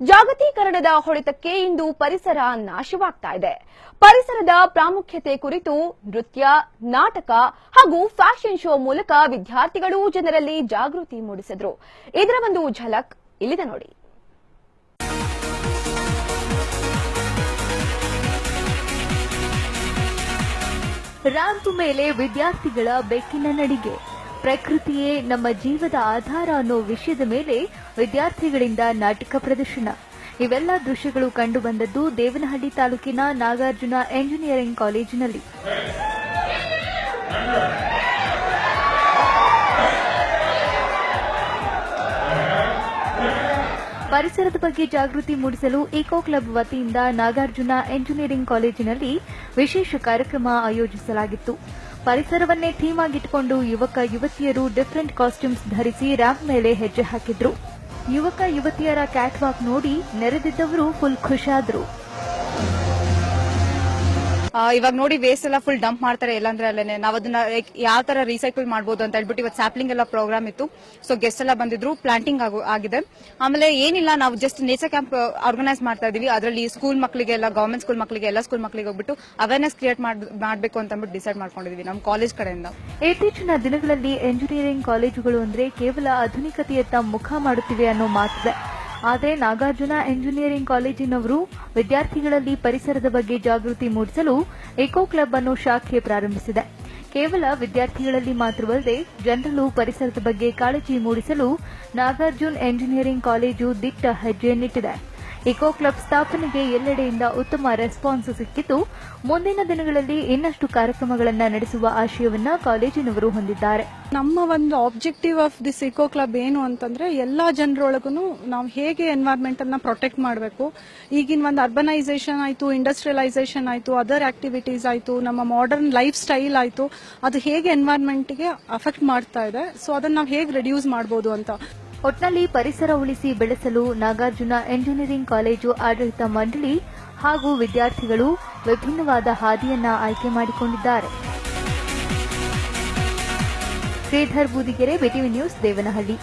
ಜಾಗತೀಕರಣದ ಹೊಡೆತಕ್ಕೆ ಇಂದು ಪರಿಸರ ನಾಶವಾಗ್ತಾ ಇದೆ. ಪರಿಸರದ ಪ್ರಾಮುಖ್ಯತೆ ಕುರಿತು ನೃತ್ಯ, ನಾಟಕ ಹಾಗೂ ಫ್ಯಾಷನ್ ಶೋ ಮೂಲಕ ವಿದ್ಯಾರ್ಥಿಗಳು ಜನರಲ್ಲಿ ಜಾಗೃತಿ ಮೂಡಿಸಿದ್ರು. ಇದರ ಒಂದು ಝಲಕ್ ಇಲ್ಲಿದೆ ನೋಡಿ. ರ್ಯಾಂಪ್ ಮೇಲೆ ವಿದ್ಯಾರ್ಥಿಗಳ ಬೆಕ್ಕಿನ ನಡಿಗೆ. ಪ್ರಕೃತಿಯೇ ನಮ್ಮ ಜೀವದ ಆಧಾರ ಅನ್ನೋ ವಿಷಯದ ಮೇಲೆ ವಿದ್ಯಾರ್ಥಿಗಳಿಂದ ನಾಟಕ ಪ್ರದರ್ಶನ. ಇವೆಲ್ಲ ದೃಶ್ಯಗಳು ಕಂಡುಬಂದದ್ದು ದೇವನಹಳ್ಳಿ ತಾಲೂಕಿನ ನಾಗಾರ್ಜುನ ಎಂಜಿನಿಯರಿಂಗ್ ಕಾಲೇಜಿನಲ್ಲಿ. ಪರಿಸರದ ಬಗ್ಗೆ ಜಾಗೃತಿ ಮೂಡಿಸಲು ಇಕೋ ಕ್ಲಬ್ ವತಿಯಿಂದ ನಾಗಾರ್ಜುನ ಎಂಜಿನಿಯರಿಂಗ್ ಕಾಲೇಜಿನಲ್ಲಿ ವಿಶೇಷ ಕಾರ್ಯಕ್ರಮ ಆಯೋಜಿಸಲಾಗಿತ್ತು. ಪರಿಸರವನ್ನೇ ಥೀಮ್ ಆಗಿಟ್ಟುಕೊಂಡು ಯುವಕ ಯುವತಿಯರು ಡಿಫರೆಂಟ್ ಕಾಸ್ಟ್ಯೂಮ್ಸ್ ಧರಿಸಿ ರ್ಯಾಂಪ್ ಮೇಲೆ ಹೆಜ್ಜೆ ಹಾಕಿದ್ರು. ಯುವಕ ಯುವತಿಯರ ಕ್ಯಾಟ್ ವಾಕ್ ನೋಡಿ ನೆರೆದಿದ್ದವರು ಫುಲ್ ಖುಷಿಯಾದ್ರು. ಇವಾಗ ನೋಡಿ ವೇಸ್ಟ್ ಎಲ್ಲ ಫುಲ್ ಡಂಪ್ ಮಾಡ್ತಾರೆ, ಎಲ್ಲಂದ್ರೆ ಅಲ್ಲೇನೆ. ನಾವು ಅದನ್ನ ಯಾವ ತರ ರೀಸೈಕಲ್ ಮಾಡಬಹುದು ಅಂತ ಹೇಳ್ಬಿಟ್ಟು ಇವತ್ತು ಸ್ಯಾಪ್ಲಿಂಗ್ ಎಲ್ಲ ಪ್ರೋಗ್ರಾಮ್ ಇತ್ತು. ಸೊ ಗೆಸ್ಟ್ ಎಲ್ಲ ಬಂದಿದ್ರು, ಪ್ಲಾಂಟಿಂಗ್ ಆಗಿದೆ. ಆಮೇಲೆ ಏನಿಲ್ಲ, ನಾವು ಜಸ್ಟ್ ನೇಚರ್ ಕ್ಯಾಂಪ್ ಆರ್ಗನೈಸ್ ಮಾಡ್ತಾ ಇದೀವಿ. ಅದರಲ್ಲಿ ಸ್ಕೂಲ್ ಮಕ್ಕಳಿಗೆಲ್ಲ, ಗವರ್ಮೆಂಟ್ ಸ್ಕೂಲ್ ಮಕ್ಕಳಿಗೆ, ಎಲ್ಲ ಸ್ಕೂಲ್ ಮಕ್ಕಳಿಗೆ ಹೋಗ್ಬಿಟ್ಟು ಅವೇರ್ನೆಸ್ ಕ್ರಿಯೇಟ್ ಮಾಡಬೇಕು ಅಂತ ಡಿಸೈಡ್ ಮಾಡ್ಕೊಂಡಿದ್ವಿ ನಮ್ಮ ಕಾಲೇಜ್ ಕಡೆಯಿಂದ. ಇತ್ತೀಚಿನ ದಿನಗಳಲ್ಲಿ ಎಂಜಿನಿಯರಿಂಗ್ ಕಾಲೇಜುಗಳು ಅಂದ್ರೆ ಕೇವಲ ಆಧುನಿಕತೆಯತ್ತ ಮುಖ ಮಾಡುತ್ತಿವೆ ಅನ್ನೋ ಮಾತಿದೆ. ಆದರೆ ನಾಗಾರ್ಜುನ ಎಂಜಿನಿಯರಿಂಗ್ ಕಾಲೇಜಿನವರು ವಿದ್ಯಾರ್ಥಿಗಳಲ್ಲಿ ಪರಿಸರದ ಬಗ್ಗೆ ಜಾಗೃತಿ ಮೂಡಿಸಲು ಇಕೋ ಕ್ಲಬ್ ಅನ್ನೋ ಶಾಖೆ ಪ್ರಾರಂಭಿಸಿದೆ. ಕೇವಲ ವಿದ್ಯಾರ್ಥಿಗಳಲ್ಲಿ ಮಾತ್ರವಲ್ಲದೆ ಜನರಲ್ಲೂ ಪರಿಸರದ ಬಗ್ಗೆ ಕಾಳಜಿ ಮೂಡಿಸಲು ನಾಗಾರ್ಜುನ ಎಂಜಿನಿಯರಿಂಗ್ ಕಾಲೇಜು ದಿಟ್ಟ ಹೆಜ್ಜೆಯನ್ನಿಟ್ಟಿದೆ. ಇಕೋ ಕ್ಲಬ್ ಸ್ಥಾಪನೆಗೆ ಎಲ್ಲೆಡೆಯಿಂದ ಉತ್ತಮ ರೆಸ್ಪಾನ್ಸ್ ಸಿಕ್ಕಿದ್ದು, ಮುಂದಿನ ದಿನಗಳಲ್ಲಿ ಇನ್ನಷ್ಟು ಕಾರ್ಯಕ್ರಮಗಳನ್ನು ನಡೆಸುವ ಆಶಯವನ್ನ ಕಾಲೇಜಿನವರು ಹೊಂದಿದ್ದಾರೆ. ನಮ್ಮ ಒಂದು objective of this eco club ಏನು ಅಂತಂದ್ರೆ, ಎಲ್ಲಾ ಜನರೊಳಗೂ ನಾವು ಹೇಗೆ ಎನ್ವೈರನ್ಮೆಂಟ್ ಅನ್ನ ಪ್ರೊಟೆಕ್ಟ್ ಮಾಡಬೇಕು. ಈಗಿನ ಒಂದು ಅರ್ಬನೈಸೇಷನ್ ಆಯ್ತು, ಇಂಡಸ್ಟ್ರಿಯಲೈಸೇಷನ್ ಆಯ್ತು, ಅದರ್ ಆಕ್ಟಿವಿಟೀಸ್ ಆಯ್ತು, ನಮ್ಮ ಮಾಡರ್ನ್ ಲೈಫ್ ಸ್ಟೈಲ್ ಆಯ್ತು, ಅದು ಹೇಗೆ ಎನ್ವೈರನ್ಮೆಂಟ್ ಗೆ ಅಫೆಕ್ಟ್ ಮಾಡ್ತಾ ಇದೆ. ಸೊ ಅದನ್ನ ನಾವು ಹೇಗೆ ರೆಡ್ಯೂಸ್ ಮಾಡಬಹುದು ಅಂತ. ಒಟ್ನಲ್ಲಿ ಪರಿಸರ ಉಳಿಸಿ ಬೆಳೆಸಲು ನಾಗಾರ್ಜುನ ಎಂಜಿನಿಯರಿಂಗ್ ಕಾಲೇಜು ಆಡಳಿತ ಮಂಡಳಿ ಹಾಗೂ ವಿದ್ಯಾರ್ಥಿಗಳು ವಿಭಿನ್ನವಾದ ಹಾದಿಯನ್ನ ಆಯ್ಕೆ ಮಾಡಿಕೊಂಡಿದ್ದಾರೆ. Shridhar Boodigere, BTV news, Devanahalli.